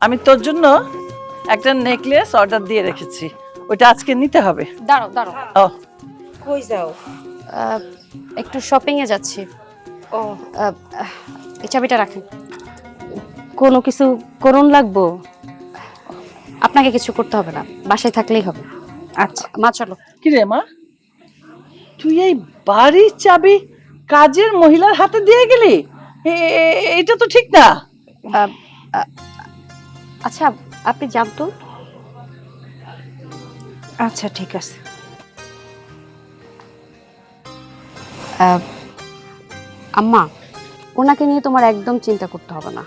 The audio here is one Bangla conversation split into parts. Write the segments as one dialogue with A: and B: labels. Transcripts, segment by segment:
A: আমি তোর জন্য একটা নেকলেস অর্ডার দিয়ে রেখেছি, ওটা আজকে নিতে হবে।
B: দাঁড়াও দাঁড়াও।
A: ও
C: কই যাও?
B: একটু শপিং এ যাচ্ছি।
C: ও
B: এই চাবিটা রাখেন। কোনো কিছু করুন লাগবো? আপনাকে কিছু করতে হবে না, বাসায় থাকলেই হবে। আচ্ছা মা চলো।
A: কি রে মা, তুই এই বাড়ির চাবি কাজের মহিলার হাতে দিয়ে গেলি? এটা তো ঠিক না।
B: আহ, আহ, আচ্ছা আপনি জানতো?
C: আচ্ছা ঠিক আছে।
B: আম্মা, ওনাকে নিয়ে তোমার একদম চিন্তা করতে হবে না।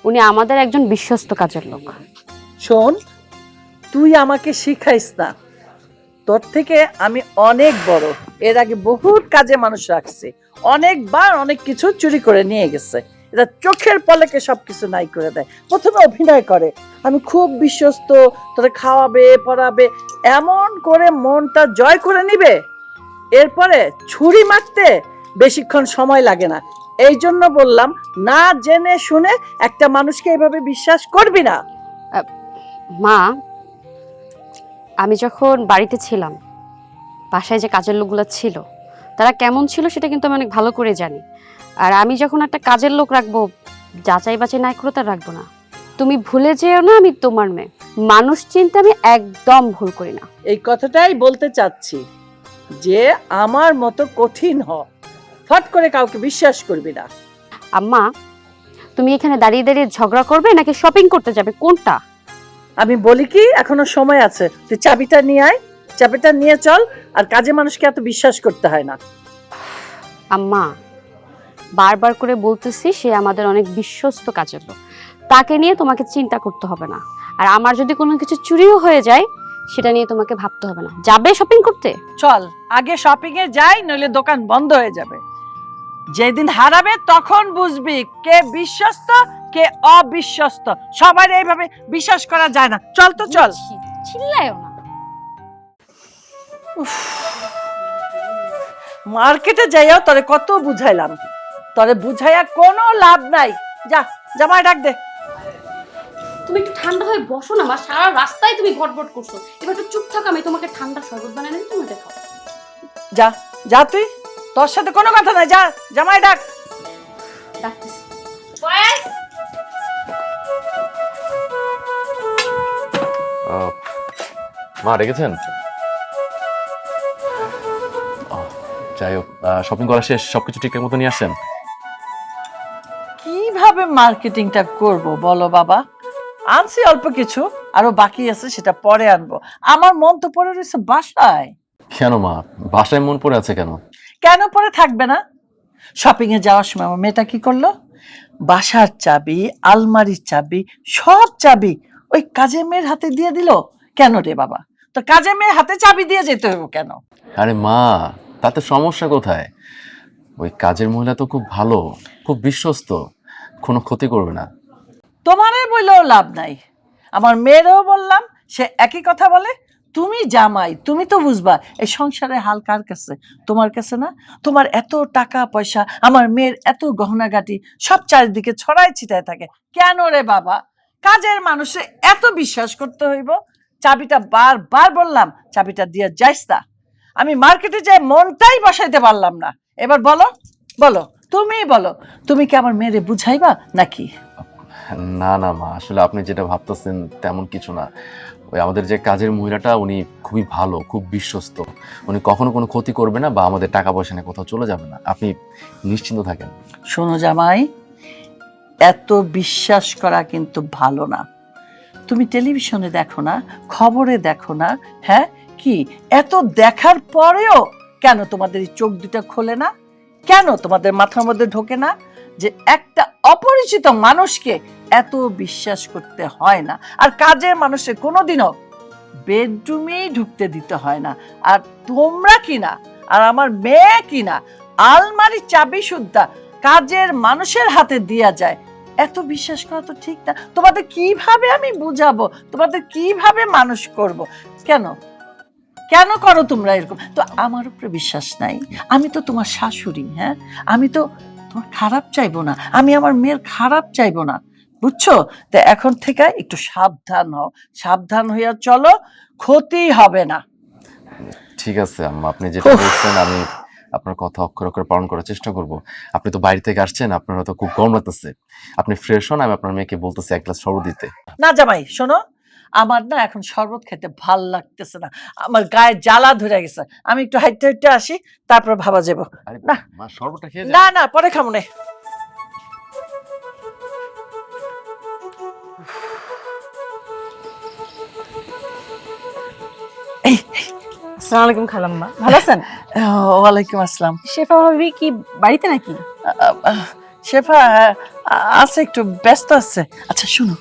B: উনি আমাদের একজন বিশ্বস্ত কাজের লোক।
A: শোন, তুই আমাকে শিখাইস না, তোর থেকে আমি অনেক বড়। এর আগে বহুত কাজে মানুষ রাখছে, অনেকবার অনেক কিছু চুরি করে নিয়ে গেছে। এটা চোখের পলকে সবকিছু নাই করে দেয়। প্রথমে অভিনয় করে আমি খুব বিশ্বস্ত, তোরে খাওয়াবে পড়াবে, এমন করে মনটা জয় করে নিবে। এরপরে ছুরি মারতে বেশিক্ষণ সময় লাগে না। এই জন্য বললাম, না জেনে শুনে একটা মানুষকে এভাবে বিশ্বাস করবি না।
B: মা, আমি যখন বাড়িতে ছিলাম, বাসায় যে কাজের লোকগুলো ছিল তারা কেমন ছিল সেটা কিন্তু আমি অনেক ভালো করে জানি। আর আমি যখন একটা কাজের লোক রাখবো, যাচাই বাছাই না করে তার রাখবো না। তুমি ভুলে যেও না আমি তোমার মেয়ে। মানুষ চিনতে আমি একদম ভুল করি না।
A: এই কথাটাই বলতে চাচ্ছি যে আমার মতো কঠিন হ, ফট করে কাউকে বিশ্বাস করবি না।
B: আম্মা, তুমি এখানে দাঁড়িয়ে দাঁড়িয়ে ঝগড়া করবে নাকি শপিং করতে যাবে, কোনটা?
A: আমি বলি কি, এখনো সময় আছে, তুই চাবিটা নিয়ে আয়, চাবিটা নিয়ে চল। আর কাজে মানুষকে এত বিশ্বাস করতে হয় না।
B: আম্মা, বারবার করে বলতেছি সে আমাদের অনেক বিশ্বস্ত কাজের লোক, তাকে নিয়ে তোমাকে চিন্তা করতে হবে না। আর আমার যদি কোনো কিছু চুরিও হয়ে যায় সেটা নিয়ে তোমাকে ভাবতে হবে না। যাবে শপিং করতে?
A: চল আগে শপিং এ যাই, নইলে দোকান বন্ধ হয়ে যাবে। যেদিন হারাবে তখন বুঝবি কে বিশ্বস্ত কে অবিশ্বস্ত। সবাই এইভাবে বিশ্বাস করা যায় না। চল তো চল।
B: চিল্লায়ও না।
A: মার্কেটে যাইও তোরে কত বুঝাইলাম, তোরে বুঝাইয়া কোনো লাভ নাই। যা, জামাই ডাক দে।
B: তুমি একটু ঠান্ডা হয়ে বসো না মা, সারা রাস্তায় তুমি ঘটঘট করছো। এবার একটু চুপ থাকো, আমি তোমাকে ঠান্ডা শরবত বানিয়ে দিই, তুমি দেখো।
A: যা যা, তুই, তোর সাথে কোনো কথা নাই। যা, জামাই ডাক।
B: ডাকতেছি। বয়েস,
D: মা রেখেছেন? যাই হোক, শপিং করা শেষ, সবকিছু ঠিকঠাক মতো নিয়ে আসছেন?
A: কিভাবে মার্কেটিংটা করব বলো বাবা? আনছি অল্প কিছু, আরো বাকি আছে, সেটা পরে আনবো। আমার মন তো পড়ে রয়েছে বাসায়।
D: কেন মা, বাসায় মন পড়ে আছে কেন?
A: কেন পরে থাকবে না? শপিং এ যাওয়ার সময় আমার মেয়েটা কি করলো, বাসার চাবি, আলমারির চাবি, সব চাবি ওই কাজের মেয়ের হাতে দিয়ে দিল। কেন রে বাবা, তো কাজের মেয়ের হাতে চাবি দিয়ে যেতে হবে কেন?
D: আরে মা, তাতে সমস্যা কোথায়? ওই কাজের মহিলা তো খুব ভালো, খুব বিশ্বস্ত, কোনো ক্ষতি করবে না।
A: তোমারে বললেও লাভ নাই, আমার মেয়েরও বললাম, সে একই কথা বলে। তুমি জামাই, তুমি তো বুঝবা এই সংসারে হাল কার কাছে? তোমার কাছে না? তোমার এত টাকা পয়সা, আমার মেয়ের এত গহনাগাটি, সব চারিদিকে ছড়ায় ছিটায় থাকে। কেন রে বাবা কাজের মানুষে এত বিশ্বাস করতে হইব? চাবিটা বারবার বললাম, চাবিটা দিয়ে যাইস না। আমি মার্কেটে যাই মনটাই বসাইতে পারলাম না। এবার বলো, বলো, তুমি বলো, তুমি কি আমার মেয়েরে বুঝাইবা নাকি?
D: না না মা, আসলে আপনি যেটা ভাবতেছেন তেমন কিছু না। ওই আমাদের যে কাজের মহিলাটা, উনি খুবই ভালো, খুব বিশ্বস্ত। উনি কখনো কোনো ক্ষতি করবে না বা আমাদের টাকা পয়সা নিয়ে কোথাও চলে যাবে না, আপনি নিশ্চিন্ত থাকেন।
A: শোনো জামাই, এত বিশ্বাস করা কিন্তু ভালো না। তুমি টেলিভিশনে দেখো না, খবরে দেখো না, হ্যাঁ কি এত দেখার পরেও কেন তোমাদের এই চোখ দুটো খোলে না? কেন তোমাদের মাথার মধ্যে ঢোকে না যে একটা অপরিচিত মানুষকে এত বিশ্বাস করতে হয় না? আর কাজের মানুষে কোনোদিনও বেডরুমেই ঢুকতে দিতে হয় না। আর তোমরা কিনা, আর আমার মেয়ে কিনা আলমারি চাবি সুদ্ধা কাজের মানুষের হাতে দিয়া যায়। এত বিশ্বাস করা তো ঠিক না। তোমাদের কিভাবে আমি বুঝাবো, তোমাদের কিভাবে মানুষ করব? কেন কেন করো তোমরা এরকম? তো আমার উপরে বিশ্বাস নাই? আমি তো তোমার শাশুড়ি, হ্যাঁ, আমি তো তোমার খারাপ চাইবো না, আমি আমার মেয়ের খারাপ চাইবো না। বুঝছো? তো এখন থেকে একটু সাবধান হও, সাবধান হইয়া চলো, ক্ষতি হবে না।
D: ঠিক আছে আম্মা, আপনি যেটা বলছেন আমি আপনার কথা অক্ষর অক্ষরে পালন করার চেষ্টা করব। আপনি তো বাইরে থেকে আসছেন, আপনার হয়তো খুব গরম লাগতেছে, আপনি ফ্রেশ হন, আমি আপনার মেয়েকে বলতেছি এক গ্লাস শরবত দিতে।
A: না জামাই শোনো, আমার না এখন শরবত খেতে ভাল লাগতেছে না, আমার গায়ে জ্বালা ধরে গেছে, আমি একটু হাইটে হাইটে আসি, তারপর ভাবা যাবো।
D: আরে
A: না
D: মা, শরবতটা খেয়ে
A: না না, পরে খাবো না।
C: আসসালামু আলাইকুম খালাম্মা, ভালো আছেন?
A: ওয়ালাইকুম আসসালাম।
C: শেফা ভাবি কি বাড়িতে নাকি?
A: শেফা আছে, একটু ব্যস্ত আছে। আচ্ছা শুনো,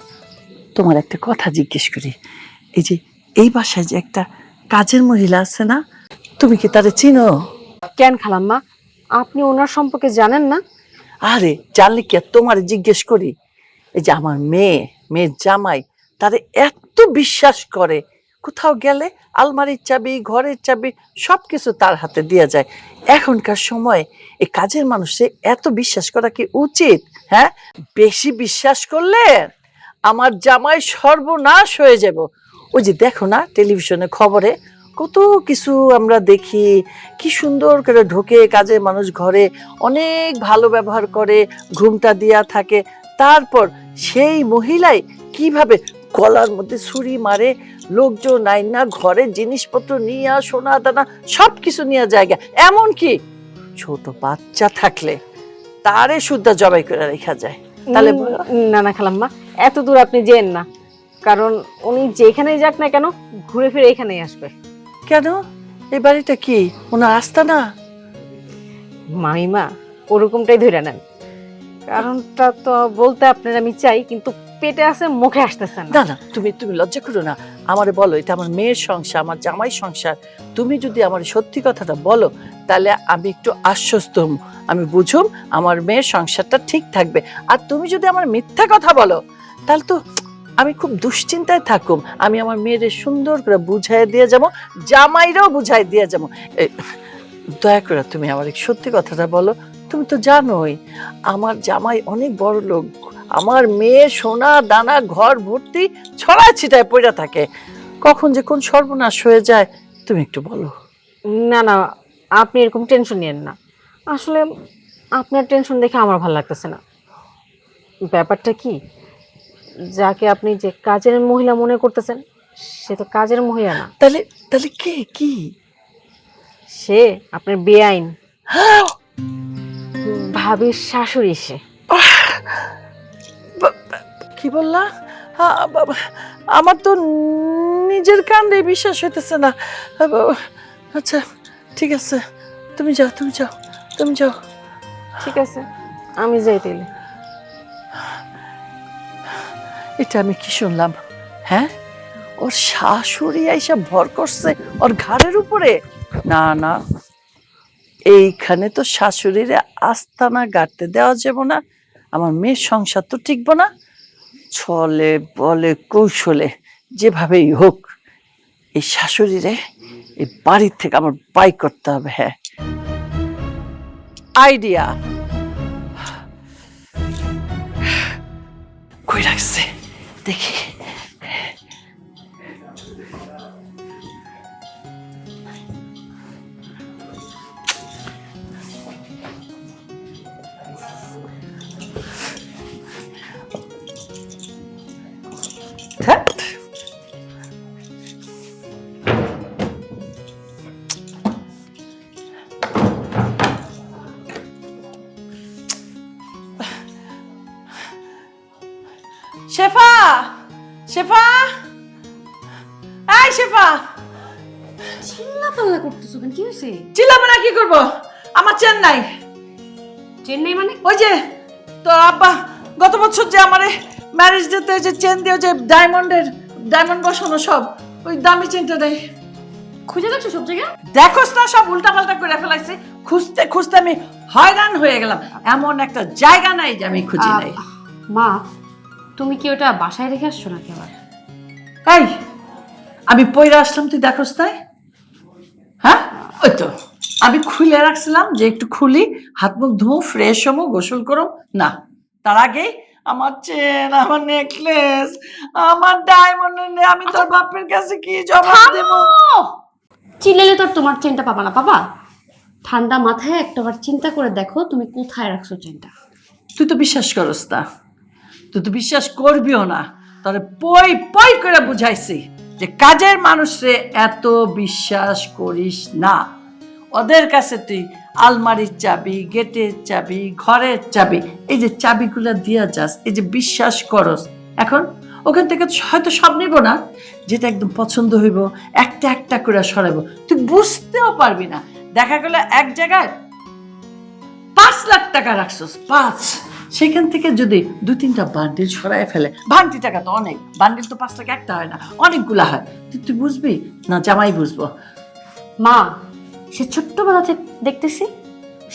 A: তোমার একটা কথা জিজ্ঞেস করি, এই যে এই বাসায় যে একটা কাজের মহিলা আছে না, তুমি কি তারে চিনো?
B: কেন খালাম্মা, আপনি ওনার সম্পর্কে জানেন না?
A: আরে জানলে কি আর তোমার জিজ্ঞেস করি, এই যে আমার মেয়ের জামাই তারে এত বিশ্বাস করে, কোথাও গেলে আলমারির চাবি, ঘরের চাবি সবকিছু তার হাতে দিয়ে যায়। এখনকার সময় এই কাজের মানুষে এত বিশ্বাস করা কি উচিত? হ্যাঁ, বেশি বিশ্বাস করলে আমার জামাই সর্বনাশ হয়ে যাব। ওই যে দেখো না টেলিভিশনে খবরে কত কিছু আমরা দেখি, কি সুন্দর করে ঢোকে কাজের মানুষ ঘরে, অনেক ভালো ব্যবহার করে, ঘুমটা দিয়া থাকে, তারপর সেই মহিলাই কিভাবে গলার মধ্যে ছুরি মারে, লোকজন নাই না, ঘরের জিনিসপত্র নিয়ে সোনা দানা সবকিছু নিয়ে জায়গা, এমনকি ছোট বাচ্চা থাকলে তারে শুদ্ধা জবাই করে রেখা যায়। তাহলে
C: না না খালাম্মা, এত দূর আপনি যেন না, কারণ উনি যেখানেই যাক না কেন ঘুরে ফিরে এখানেই আসবে।
A: কেন, এই বাড়িটা কি ওনার আস্থা না?
C: মামিমা ওরকমটাই ধরে নেন, কারণটা তো বলতে আপনার আমি চাই, কিন্তু পেটে আছে মুখে আসতেছে না।
A: না না, তুমি তুমি লজ্জা করো না, আমারে বলো, এটা আমার মেয়ের সংসার, আমার জামাই সংসার, তুমি যদি আমার সত্যি কথাটা বলো তাহলে আমি একটু আশ্বস্ত হম, আমি বুঝুম আমার মেয়ের সংসারটা ঠিক থাকবে। আর তুমি যদি আমার মিথ্যা কথা বলো তাহলে তো আমি খুব দুশ্চিন্তায় থাকুম, আমি আমার মেয়েদের সুন্দর করে বুঝাই দিয়ে যাবো, জামাইরাও বুঝাই দিয়ে যাবো। দয়া করে তুমি আমার সত্যি কথাটা বলো, তুমি তো জানোই আমার জামাই অনেক বড় লোক, আমার মেয়ে সোনা দানা ঘর ভর্তি ছড়া ছিটায় পড়ে থাকে, কখন যে কোন সর্বনাশ হয়ে যায়, তুমি একটু বলো।
C: না না, আপনি এরকম টেনশন নিয়েন না, আসলে আপনার টেনশন দেখে আমার ভালো লাগতেছে না। ব্যাপারটা কি, যাকে আপনি যে কাজের মহিলা মনে করতেছেন সে তো কাজের মহিলা না,
A: তাহলে তাহলে কে কি?
C: সে আপনার বেআইন ভাবির শাশুড়ি। সে
A: কি বললা? বাবা, আমার তো নিজের কাণ্ডে বিশ্বাস হইতেছে না। আচ্ছা ঠিক আছে, তুমি যাও, তুমি যাও, তুমি যাও।
C: ঠিক আছে, আমি যাই তাইলে।
A: এটা আমি কি শুনলাম? হ্যাঁ, ওর শাশুড়ি আইসা ভর করছে ওর ঘাড়ের উপরে? না না, এইখানে তো শাশুড়ির আস্তানা গাড়তে দেওয়া যাবে না, আমার মেয়ের সংসার তো টিকবো না। ছলে বলে কৌশলে যেভাবেই হোক এই শাশুড়িরে এই বাড়ির থেকে আমার বাই করতে হবে। হ্যাঁ, আইডিয়া কই রাখছে দেখি। ধ্যাৎ। শেফা, শেফা, এই শেফা।
B: চিল্লাপাল্লা করতেছো কেন, কি হয়েছে?
A: চিল্লাবো না, কি করবো, আমার চেন্নাই।
B: চেন্নাই মানে?
A: ওই যে তো আব্বা গত বছর যে আমারে ম্যারেজ ডেতে যে চেন দিয়ে যে ডায়মন্ড বসানো সব, ওই দামি চেনটা নেই।
B: খুঁজে দেখছো সব জায়গায়?
A: দেখোস না, সব উল্টাপাল্টা করে ফেলাইছে, খুঁজতে খুঁজতে আমি হয়রান হয়ে গেলাম, এমন একটা জায়গা নাই যে আমি খুঁজি নাই।
B: মা, তুমি কি ওটা বাসায় রেখে আসছো নাকি আবার?
A: এই, আমি পইরা আসলাম, তুই দেখোস তাই? হ্যাঁ, ওই তো আমি খুলে রাখছিলাম যে একটু খুলি, হাত মুখ ধুমো, ফ্রেশ হবো, গোসল করো, না তার আগেই আমার চেন, আমার নেকলেস, আমার ডায়মন্ড, আমি তোর বাপের কাছে কি জবাব দেব?
B: চিল্লালে তো আর তোমার চেনটা পাবা না, পাবা? ঠান্ডা মাথায় একটাবার চিন্তা করে দেখো তুমি কোথায় রাখছো চেনটা।
A: তুই তো বিশ্বাস করস না, তুই তো বিশ্বাস করবিও না। তবে পই পই করে বুঝাইছি যে কাজের মানুষে এত বিশ্বাস করিস না। ওদের কাছে তুই আলমারির চাবি, গেটের চাবি, ঘরের চাবি, এই যে চাবিগুলো দিয়া যাস, এই যে বিশ্বাস করস, এখন ওখান থেকে হয়তো সব নিব না, যেটা একদম পছন্দ হইব একটা একটা করে সরাইব, তুই বুঝতেও পারবি না। দেখা গেল এক জায়গায় 5 লাখ টাকা রাখছস, 5, সেখান থেকে যদি 2-3টা বান্ডিল সরাই ফেলে, ভাঙতি টাকা তো অনেক, বান্ডিল তো 5 লাখ একটা হয় না, অনেকগুলা হয়, তুই বুঝবি না জামাই বুঝবো?
B: মা, সে ছোট্টবেলা থেকে দেখতেছি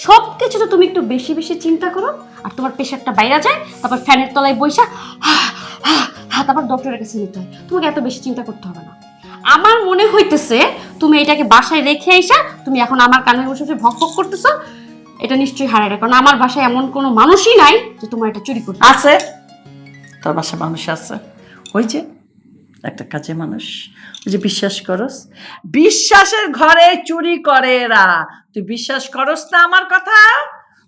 B: সব কিছু তো তুমি একটু বেশি বেশি চিন্তা করো, আর তোমার প্রেশারটা বাইরে যায়, তারপর ফ্যানের তলায় বইসা তারপর ডক্টরের কাছে নিতে হয়। তোমাকে এত বেশি চিন্তা করতে হবে না। আমার মনে হইতেছে তুমি এটাকে বাসায় রেখে আইসা তুমি এখন আমার কানে বসে বসে ভক ভক করতেছো। এটা নিশ্চয়ই হারায়, কারণ আমার বাসায় এমন কোনো মানুষই নাই যে তোমার এটা চুরি করতে।
A: আছে, তোর বাসায় মানুষ আছে, ওই যে একটা কাজে মানুষ, ওই যে বিশ্বাস করস, বিশ্বাসের ঘরে চুরি করে এরা। তুই বিশ্বাস করস না আমার কথা?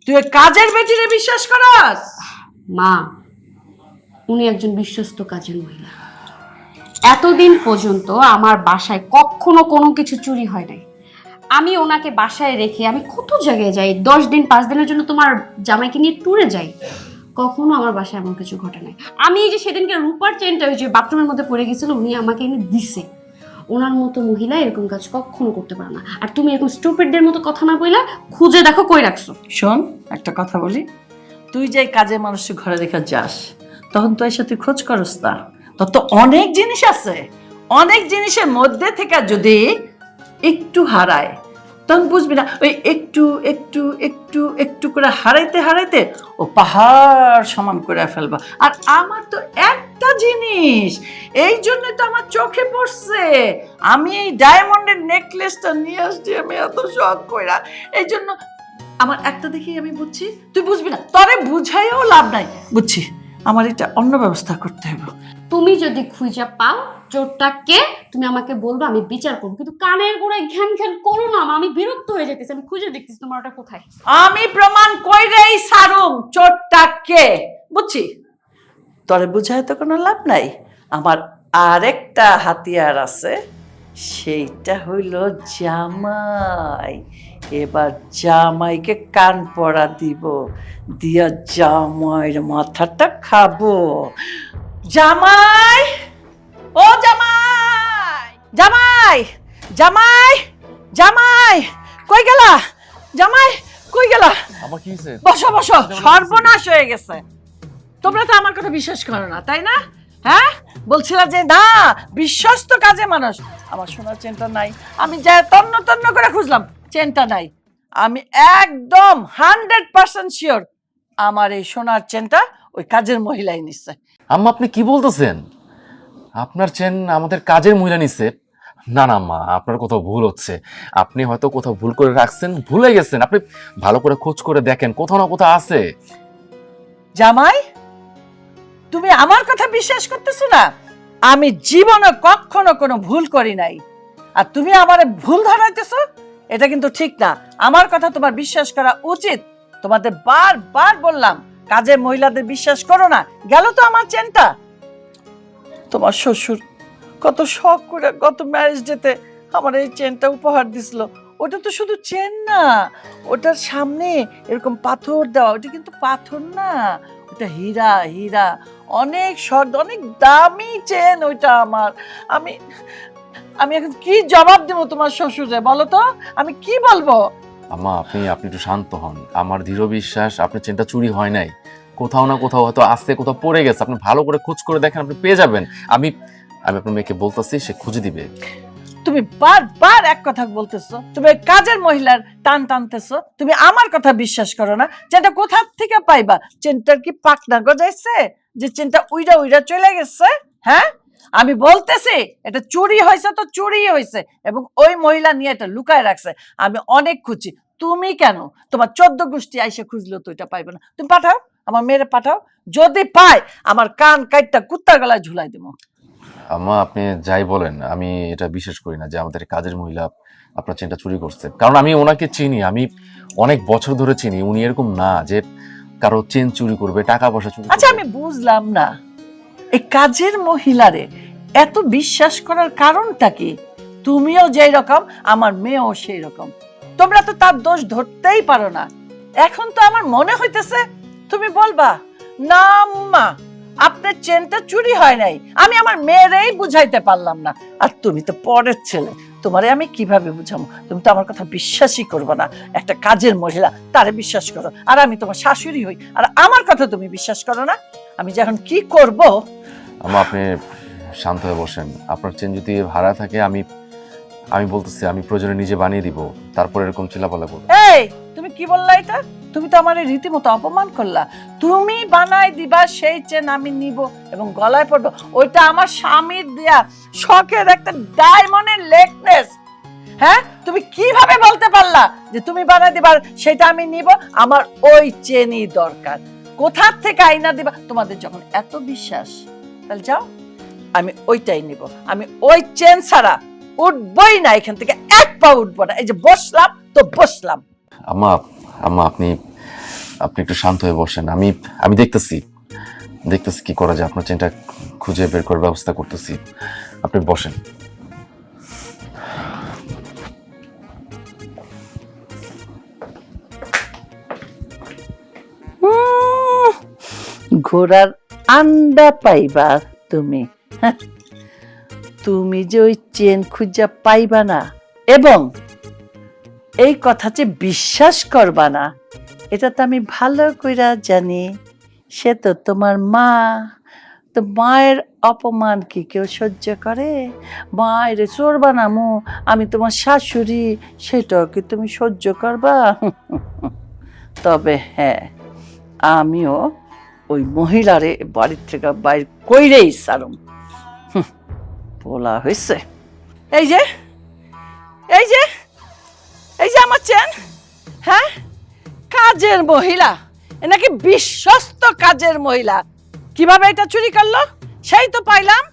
A: তুই ওই কাজের বেটিরে বিশ্বাস করস?
B: মা, উনি একজন বিশ্বস্ত কাজের মহিলা। এতদিন পর্যন্ত আমার বাসায় কখনো কোনো কিছু চুরি হয় নাই। আমি ওনাকে বাসায় রেখে আমি কত জায়গায় যাই, 10 দিন 5 দিনের জন্য তোমার জামাইকে নিয়ে ট্যুরে যাই, কখনো আমার বাসায় এমন কিছু ঘটে নাই। আমি এই যে সেদিনকে রূপার চেনটা ওই যে বাথরুমের মধ্যে পড়ে গেছিল, উনি আমাকে এনে দিছে। ওনার মতো মহিলা এরকম কাজ কখনো করতে পারে না। আর তুমি এরকম স্টুপিডদের মতো কথা না বইলা খুঁজে দেখো কই রাখছো।
A: শোন, একটা কথা বলি, তুই যে কাজে মানুষের ঘরে রেখে যাস, তখন তো এর সাথে খোঁজ করস না। তোর তো অনেক জিনিস আছে, অনেক জিনিসের মধ্যে থেকে যদি একটু হারায়, তখন বুঝবি না, ওই একটু একটু একটু একটু করে হারাইতে হারাইতে ও পাহাড় সমান করে ফেলবা। আর আমার তো একটা জিনিস, এই জন্য তো আমার চোখে পড়ছে, আমি এই ডায়মন্ডের নেকলেসটা নিয়ে আসছি, আমি এত শখ কইরা, এই জন্য আমার একটা দেখেই আমি বুঝছি, তুই বুঝবি না, তরে বুঝাইও লাভ নাই, বুঝছি আমার এটা অন্য ব্যবস্থা করতে হবে।
B: তুমি যদি খুঁজে পাও চোরটা কে, তুমি আমাকে বলবো, আমি বিচার করবো, কিন্তু কানের গোড়ায় ঘ্যান ঘ্যান করো না মা, আমি বিরক্ত হয়ে যেতেছি। আমি খুঁজে দেখতেছি তোমার ওটা কোথায়।
A: আমি প্রমাণ কইরেই সারুম চোরটা কে, বুঝছি, তরে বুঝায় তো কোনো লাভ নাই। আমার আরেকটা হাতিয়ার আছে, সেইটা হইল জামাই। এবার জামাইকে কান পড়া দিব, দিয়া জামাইয়ের মাথাটা খাবো। জামাই, ও জামাই, জামাই, জামাই, জামাই, কই গেলা? জামাই কই গেলা?
D: আমার কি হয়েছে?
A: বসো বসো, সর্বনাশ হয়ে গেছে। তোমরা তো আমার কথা বিশ্বাস করো না, তাই না? হ্যাঁ, বলছিলা যে না বিশ্বস্ত কাজে মানুষ। আমার সোনার চেনটা নাই, আমি যা তন্ন তন্ন করে খুঁজলাম, চেনটা নাই। আমি একদম 100% শিওর আমার এই সোনার চেনটা ওই কাজের মহিলাই নিচ্ছে।
D: আম্মা, আপনি কি বলতেছেন? আপনার চেন আমাদের কাজের মহিলা নিছে? না না মা, আপনার কোথাও ভুল হচ্ছে। আপনি হয়তো কোথাও ভুল করে রাখছেন, ভুলে গেছেন। আপনি ভালো করে খোঁজ করে দেখেন, কোথাও না কোথাও আছে।
A: জামাই, তুমি আমার কথা বিশ্বাস করতেছো না? আমি জীবনে কখনো কোনো ভুল করি নাই, আর তুমি আমারে ভুল ধরাইতেছো, এটা কিন্তু ঠিক না। আমার কথা তোমার বিশ্বাস করা উচিত। তোমাদের বারবার বললাম কাজের মহিলাদের বিশ্বাস করো না, গেল তো আমার চেনটা। তোমার শ্বশুর কত শখ করে গত ম্যারেজ ডেতে আমার এই চেনটা উপহার দিছিল। ওটা তো শুধু চেন না, ওটার সামনে এরকম পাথর দেওয়া, ওটা কিন্তু পাথর না, ওটা হীরা, হীরা, অনেক শখ, অনেক দামি চেন ওইটা আমার। আমি আমি এখন কি জবাব দেবো তোমার শ্বশুরে, বলো তো, আমি কি বলবো?
D: আম্মা, আপনি একটু শান্ত হন। আমার দৃঢ় বিশ্বাস আপনার চেনটা চুরি হয় নাই, কোথাও না কোথাও হয়তো আসতে কোথাও পড়ে গেছে। আপনি ভালো করে খোঁজ করে দেখেন, আপনি পেয়ে যাবেন। আমি আপনার মেয়েকে বলতেছি, সে খুঁজে দিবে।
A: তুমি বারবার এক কথা বলতেছো, তুমি কাজের মহিলার টান টানতেছো, তুমি আমার কথা বিশ্বাস করো না। চেনটা কোথা থেকে পাইবা? চেনটার কি পাকনা গজাইছে যে চেনটা উইরা উইরা চলে গেছে? হ্যাঁ, আমি বলতেছি এটা চুরি হয়েছে তো চুরি হয়েছে, এবং ওই মহিলা নিয়ে এটা লুকায় রাখছে। আমি অনেক খুঁজি, তুমি কেন? তোমার 14 গোষ্ঠী আইসে খুঁজলেও তো এটা পাইবে না। তুমি পাঠাও, আমার মেয়েরে পাঠাও, যদি পায় আমার কান কাইটটা কুত্তার গলায় ঝুলাই দেবো।
D: আম্মা আপনি যাই বলেন, আমি এটা বিশ্বাস করি না যে আমাদের কাজের মহিলা আপনার চেনটা চুরি করছে। কারণ আমি ওনাকে চিনি, আমি অনেক বছর ধরে চিনি। উনি এরকম না যে কারো চেন চুরি করবে, টাকা পয়সা চুরি
A: আচ্ছা
D: করবে।
A: আমি বুঝলাম না এই কাজের মহিলারে এত বিশ্বাস করার কারণটা কি? তুমিও যেই রকম, আমার মেয়েও সেই রকম। তোমরা তো তার দোষ ধরতেই পারো না। এখন তো আমার মনে হইতেছে তুমি বলবা না মা আপনার চেনটা চুরি হয় নাই, আমি আমার মেয়েরেই বুঝাইতে পারলাম না। আর তুমি তো পরের ছেলে, তোমারে আমি কিভাবে বুঝাবো? তুমি তো আমার কথা বিশ্বাসই করবে না। একটা কাজের মহিলা তারে বিশ্বাস করো, আর আমি তোমার শাশুড়ি হই, আর আমার কথা তুমি বিশ্বাস করো না। আমি যখন কি করব?
D: আম্মা আপনি শান্ত হয়ে বসেন। আপনার চেন যদি ভাড়া থাকে আমি বলতেছি আমি প্রয়োজনে নিজে বানিয়ে দিব, তারপর এরকম চিল্লাপাল্লা করবো।
A: এই তুমি কি বললা এটা? তুমি তো আমার রীতিমতো অপমান করলা। তুমি বানাই দিবা সেই চেন আমি নিব এবং গলায় পড়বো, ওইটা আমার স্বামীর দেয়া শখের একটা ডায়মন্ডের নেকলেস। হ্যাঁ, তুমি কিভাবে বলতে পারলা যে তুমি বানাই দিবা সেটা আমি নিব? আমার ওই চেনই দরকার। কোথা থেকে আইনা দিবা? তোমাদের যখন এত বিশ্বাস, তাহলে যাও, আমি ওইটাই নিব। আমি ওই চেন ছাড়া উঠবই না এখান থেকে, এক পা উঠবো না। এই যে বসলাম তো বসলাম।
D: আম্মা আম্মা আপনি একটু শান্ত হয়ে বসেন। আমি দেখতেছি কি করা যায়। আপনার চেনটা খুঁজে বের করার ব্যবস্থা করতেছি, আপনি বসেন।
A: ঘোড়ার আন্ডা পাইবা তুমি। হ্যাঁ, তুমি যে ওই চেন খুঁজা পাইবা না এবং এই কথা যে বিশ্বাস করবা না, এটা তো আমি ভালো কইরা জানি। সে তো তোমার মা। তো মায়ের অপমান কি কেউ সহ্য করে? মায়ের চোর বানামো আমি তোমার শাশুড়ি, সেটাও কি তুমি সহ্য করবা? তবে হ্যাঁ, আমিও ওই মহিলারে বাড়ির থেকে বাইর কইরেই সারম। বলা হয়েছে। এই যে এই যে এই যে আমার চেন। হ্যাঁ, কাজের মহিলা, এ নাকি বিশ্বস্ত কাজের মহিলা। কিভাবে এটা চুরি করলো? সেই তো পাইলাম,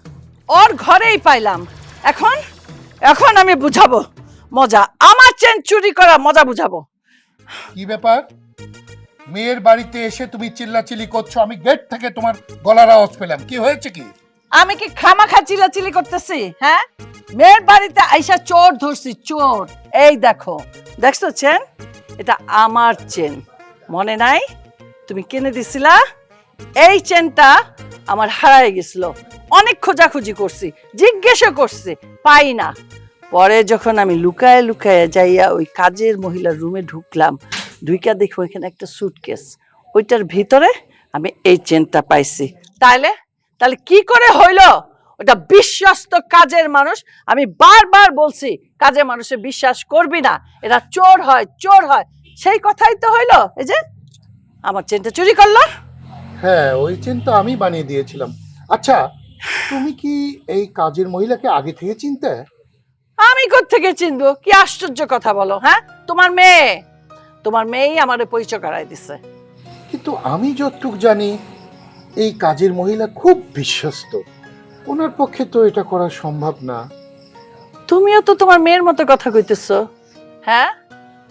A: ওর ঘরেই পাইলাম। এখন এখন আমি বুঝাবো মজা, আমার চেন চুরি করা মজা বুঝাবো।
E: কি ব্যাপার? মেয়ের বাড়িতে এসে তুমি চিল্লাচিল্লি করছো, আমি গেট থেকে তোমার গলার আওয়াজ পেলাম। কি হয়েছে কি?
A: আমি কি খামাখা চিল্লাচিল্লি করতেছি? হ্যাঁ, মেয়ের বাড়িতে আইসা চোর ধরছি, চোর। এই দেখো, দেখছো চেন? এটা আমার চেন, মনে নাই? তুমি কিনে দিছিলা। এই চেনটা আমার হারায় গেছিল, অনেক খোঁজাখুঁজি করছি, জিজ্ঞাসা করছি, পাই না। পরে যখন আমি লুকায় লুকায় যাইয়া ওই কাজের মহিলার রুমে ঢুকলাম, ঢুইকা দেখো এখানে একটা সুটকেস, ওইটার ভিতরে আমি এই চেনটা পাইছি। তাহলে তাহলে কি করে হইল? ওটা বিশ্বস্ত কাজের মানুষ। আমি বারবার বলছি কাজের মানুষে বিশ্বাস করবি না, এরা চোর হয়, চোর হয়। সেই কথাই তো হইল, এই যে আমার চেনটা চুরি করলো।
E: হ্যাঁ, ওই চেন তো আমি বানিয়ে দিয়েছিলাম। আচ্ছা, তুমি কি এই কাজের মহিলাকে আগে থেকে চিনতে?
A: আমি কোত্থেকে চিনবো? কি আশ্চর্য কথা বলো। হ্যাঁ, তোমার মেয়েই আমারে পরিচয় করাই দিছে।
E: কিন্তু আমি যতটুকু জানি এই কাজের মহিলা খুব বিশ্বস্ত, ওনার পক্ষে তো এটা করা সম্ভব না।
A: তুমিও তো তোমার মেয়ের মতো কথা কইতেছো। হ্যাঁ,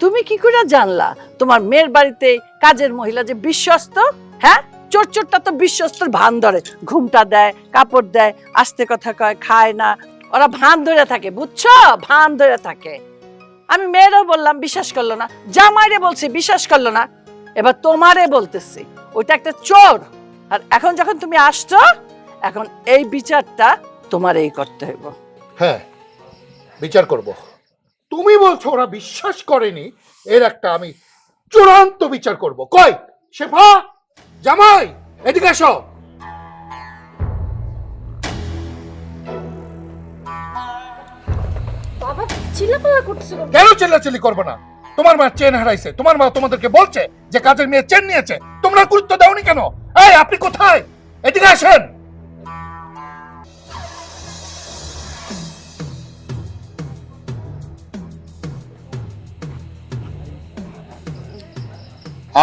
A: তুমি কি করে জানলা তোমার মেয়ের বাড়িতে কাজের মহিলা যে বিশ্বস্ত? হ্যাঁ, চোরটা তো বিশ্বস্তর ভান ধরে, ঘুমটা দেয়, কাপড় দেয়, আস্তে কথা কয়, খায় না, ওরা ভান ধরে থাকে, বুঝছো? ভান ধরে থাকে। আমি মেয়েরও বললাম, বিশ্বাস করলো না। জামাইরে বলছি, বিশ্বাস করলো না। এবার তোমারে বলতেছি, ওইটা একটা চোর। আর এখন যখন তুমি আসছো, এখন এই বিচারটা তোমার এই করতে হইব।
E: হ্যাঁ, বিচার করব। তুমি বলছো ওরা বিশ্বাস করেনি, এর একটা আমি চূড়ান্ত বিচার করব। কই শেফা, জামাই, এদিকে আসো।
B: বাবা চিল্লাপাল্লা করতেছে কেন?
E: কেন চিল্লাচিল্লি করবো না? তোমার মা চেন হারাইছে, তোমার মা তোমাদেরকে বলছে যে কাজের মেয়ে চেন নিয়েছে, তোমরা গুরুত্ব দাওনি কেন? এই আপনি কোথায়? এদিকে আসেন।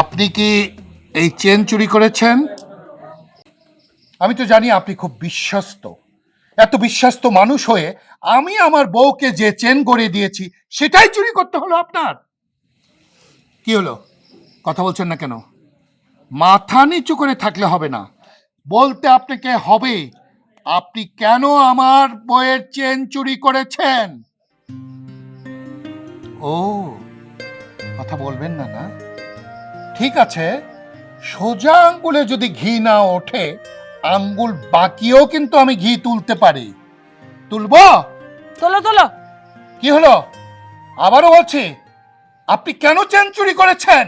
E: আপনি কি এই চেন চুরি করেছেন? আমি তো জানি আপনি খুব বিশ্বস্ত। এত বিশ্বস্ত মানুষ হয়ে আমি আমার বউকে যে চেন গড়িয়ে দিয়েছি সেটাই চুরি করতে হলো আপনার? কি হলো, কথা বলছেন না কেন? মাথা নিচু করে থাকলে হবে না, বলতে আপনাকে হবে আপনি কেন আমার বউয়ের চেন চুরি করেছেন। ও, কথা বলবেন না না? ঠিক আছে, সোজা আঙ্গুলে যদি ঘি না ওঠে, আঙ্গুল বাকিও কিন্তু আমি ঘি তুলতে পারি। তুলবো?
A: তোলো তোলো।
E: কি হলো? আবারও বলছি, আপনি কেন চেন চুরি করেছেন?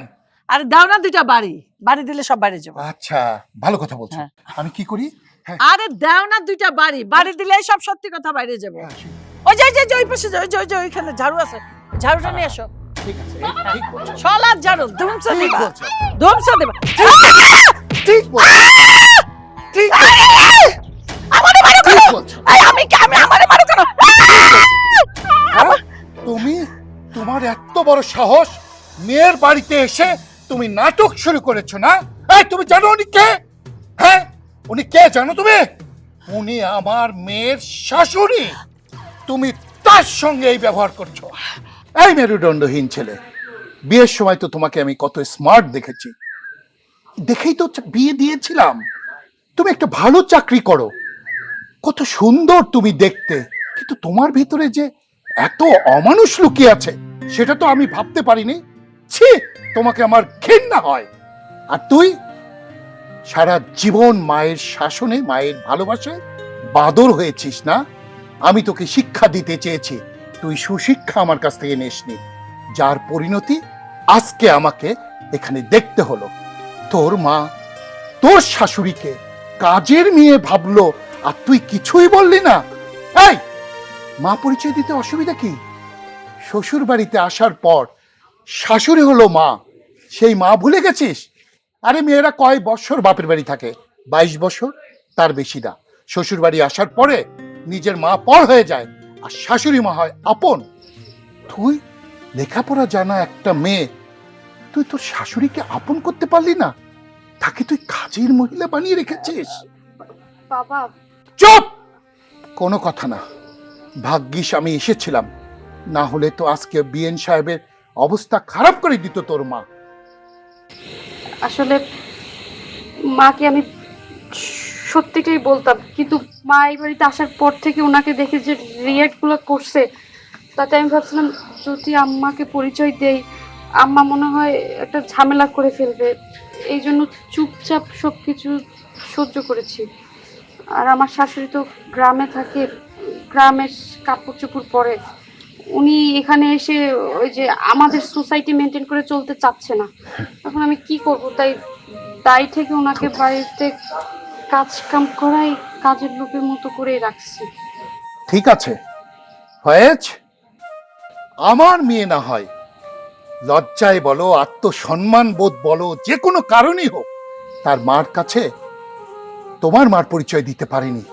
A: আরে দাও না দুইটা বাড়ি, বাড়ি দিলে সব বাইরে যাবো।
E: আচ্ছা, ভালো কথা বলছেন।
A: হ্যাঁ।
E: আমি কি করি? হ্যাঁ,
A: আরে দাও না দুইটা বাড়ি, বাড়ি দিলে সব সত্যি কথা বাইরে যাবো। ওই যে ওই পাশে ওই যে ওইখানে ঝাড়ু আছে, ঝাড়ুটা নিয়ে এসো।
E: ঠিক আছে, ঠিক বলছেন।
A: সলার ঝাড়ু ধুমসা
E: ঠিক
A: দিবা,
E: বলছেন।
A: ধুমসা দিবা।
E: ঠিক বলছেন। ঠিক বলছেন।
A: আমারে মারো কেন?
E: ঠিক বলছেন।
A: আমি আমারে মারো কেন?
E: হ্যাঁ? তুমি, তোমার এত বড় সাহস, মেয়ের বাড়িতে এসে তুমি নাটক শুরু করেছো না? এই, তুমি জানো উনি কে? হ্যাঁ, উনি কে জানো তুমি? উনি আমার মেয়ের শাশুড়ি। তুমি তার সঙ্গে এই ব্যবহার করছো। এই মেরুদণ্ডহীন ছেলে, বিয়ের সময় তো তোমাকে আমি কত স্মার্ট দেখেছি, দেখেই তো বিয়ে দিয়েছিলাম। তুমি একটা ভালো চাকরি করো, কত সুন্দর তুমি দেখতে, কিন্তু তোমার ভিতরে যে এত অমানুষ লুকিয়ে আছে সেটা তো আমি ভাবতে পারিনি। ছি, তোমাকে আমার ঘৃণা হয়। আর তুই সারা জীবন মায়ের শাসনে, মায়ের ভালোবাসায় বাদর হয়েছিস না? আমি তোকে শিক্ষা দিতে চেয়েছি, তুই সুশিক্ষা আমার কাছ থেকে নিসনি, যার পরিণতি আজকে আমাকে এখানে দেখতে হলো। তোর মা তোর শাশুড়িকে কাজের মেয়ে ভাবলো, আর তুই কিছুই বললি না। এই, মা পরিচয় দিতে অসুবিধা কি? শ্বশুর বাড়িতে আসার পর শাশুড়ি হলো মা, সেই মা ভুলে গেছিস? আরে মেয়েরা কয় বছর বাপের বাড়ি থাকে? 22 বছর, তার বেশি না। শ্বশুর বাড়ি আসার পরে নিজের মা পর হয়ে যায়, আর শাশুড়ি মা হয় আপন। তুই লেখাপড়া জানা একটা মেয়ে, তুই তোর শাশুড়িকে আপন করতে পারলি না, তাকে তুই কাজের মহিলা বানিয়ে রেখেছিস।
B: বাবা,
E: চুপ! কোনো কথা না। ভাগ্যিস আমি এসেছিলাম, না হলে তো আজকে বিএন সাহেবের অবস্থা খারাপ করে দিত তোর মা।
B: আসলে মাকে আমি সত্যিটাই বলতাম, কিন্তু মা এই বাড়িতে আসার পর থেকে ওনাকে দেখে যে রিয়াক্টগুলো করছে, তাতে আমি ভাবছিলাম যদি আম্মাকে পরিচয় দেই, আম্মা মনে হয় একটা ঝামেলা করে ফেলবে। এই জন্য চুপচাপ সব কিছু সহ্য করেছি। আর আমার শাশুড়ি তো গ্রামে থাকে, গ্রামের কাপড় চোপড় পরে। উনি এখানে এসে ওই যে আমাদের সোসাইটি মেনটেন করে চলতে চাচ্ছে না। এখন আমি কি করব, তাই তাই থেকে ওনাকে বাড়িতে কাজ কাম করাই কাজের লোকের মতো করেই রাখছি।
E: ঠিক আছে ফয়েজ, আমার মেয়ে না হয় লজ্জায় বলো, আত্মসম্মান বোধ বলো, যে কোনো কারণেই হোক, তার মার কাছে তোমার মার পরিচয় দিতে পারেনি,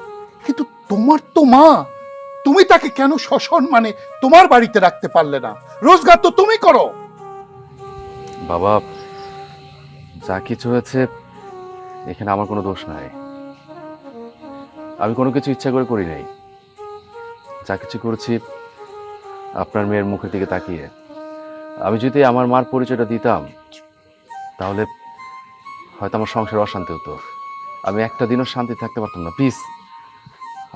E: কিন্তু তোমার তো মা, তুমি তাকে কেন সসম্মানে তোমার বাড়িতে রাখতে পারলে না? রোজগার তো তুমি করো।
D: বাবা, যা কিছু হয়েছে এখানে আমার কোনো দোষ নাই। আমি কোনো কিছু ইচ্ছা করে করি নাই। যা কিছু করেছি আপনার মেয়ের মুখের দিকে তাকিয়ে। আমি যদি আমার মার পরিচয়টা দিতাম তাহলে হয়তো আমার সংসারে অশান্তি হতো, আমি একটা দিনও শান্তি থাকতে পারতাম না। প্লিজ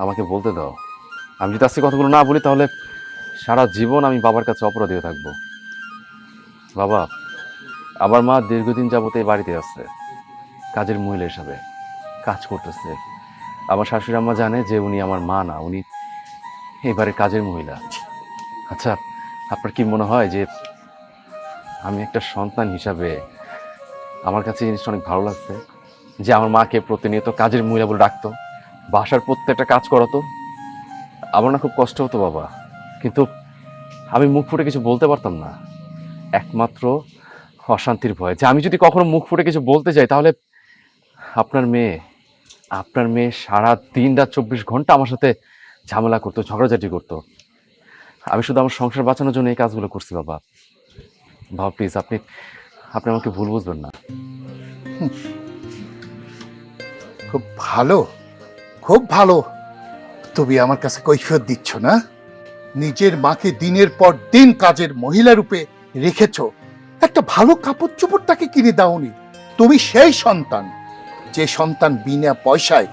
D: আমাকে বলতে দাও। আমি যদি আজকে কথাগুলো না বলি তাহলে সারা জীবন আমি বাবার কাছে অপরাধী হয়ে থাকবো। বাবা, আমার মা দীর্ঘদিন যাবত এই বাড়িতে আছে, কাজের মহিলা হিসাবে কাজ করতেছে। আমার শাশুড়ি আম্মা জানে যে উনি আমার মা না, উনি এবারে কাজের মহিলা। আচ্ছা, আপনার কি মনে হয় যে আমি একটা সন্তান হিসাবে আমার কাছে জিনিসটা অনেক ভালো লাগছে যে আমার মাকে প্রতিনিয়ত কাজের মহিলা বলে ডাকতো, বাসার প্রত্যেকটা কাজ করাতো? আমার না খুব কষ্ট হতো বাবা, কিন্তু আমি মুখ ফুটে কিছু বলতে পারতাম না, একমাত্র অশান্তির ভয় যে আমি যদি কখনো মুখ ফুটে কিছু বলতে যাই তাহলে আপনার মেয়ে সারা দিন রাত 24 ঘন্টা আমার সাথে ঝামেলা করতো, ঝগড়াঝাটি করতো। আমি শুধু আমার সংসার বাঁচানোর জন্য এই কাজগুলো করছি বাবা। বাবা প্লিজ, আপনি আমাকে ভুল বুঝবেন না।
E: খুব ভালো, খুব ভালো। তুমি আমার কাছে কৈফিয়ত দিচ্ছ না? নিজের মাকে দিনের পর দিন কাজের মহিলা রূপে রেখেছো, একটা ভালো কাপড় চোপড় তাকে কিনে দাওনি। তুমি সেই সন্তান যে সন্তান বিনা পয়সায়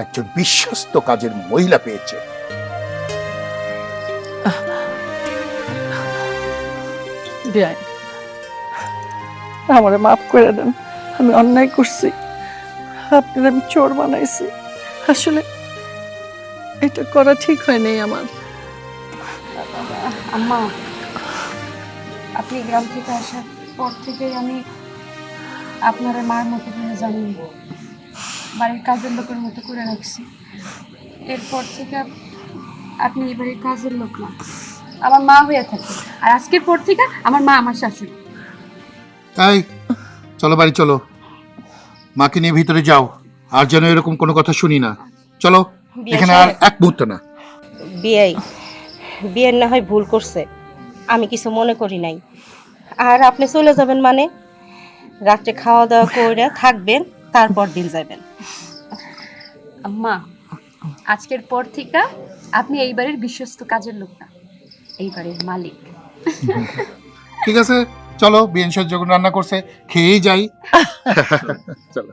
E: একজন বিশ্বস্ত কাজের মহিলা পেয়েছে।
A: বিয়াই, আমারে মাফ করে দেন, আমি অন্যায় করছি, আপনার আমি চোর বানাইছি। আসলে এটা করা ঠিক হয় নাই আমার।
B: আম্মা, আপনি গ্রাম থেকে আসার পর থেকেই আমি আপনার মার মতো করে জানি, বাড়ির কাজের লোকের মতো করে রাখছি। এরপর থেকে আপনি এই বাড়ির কাজের লোক না, আমার মা হয়ে থাকেন। আর আজকের পর থেকে আমার মা আমার শাশুড়ি।
E: তাই চলো বাড়ি চলো, মাকে নিয়ে ভিতরে যাও, আর যেন এরকম কোনো কথা শুনি না। চলো, এখানে আর এক মুহূর্ত না।
F: বিয়ের না হয় ভুল করছে, আমি কিছু মনে করি নাই। আর আপনি চলে যাবেন মানে রাত্রে খাওয়া দাওয়া করে থাকবেন, তারপর দিন যাবেন।
B: আম্মা, আজকের পর থেকে আপনি এই বাড়ির বিশ্বস্ত কাজের লোক না, এই বাড়ির মালিক।
E: ঠিক আছে, চলো, বিয়ের সাথে যখন রান্না করছে খেয়েই যাই। চলো।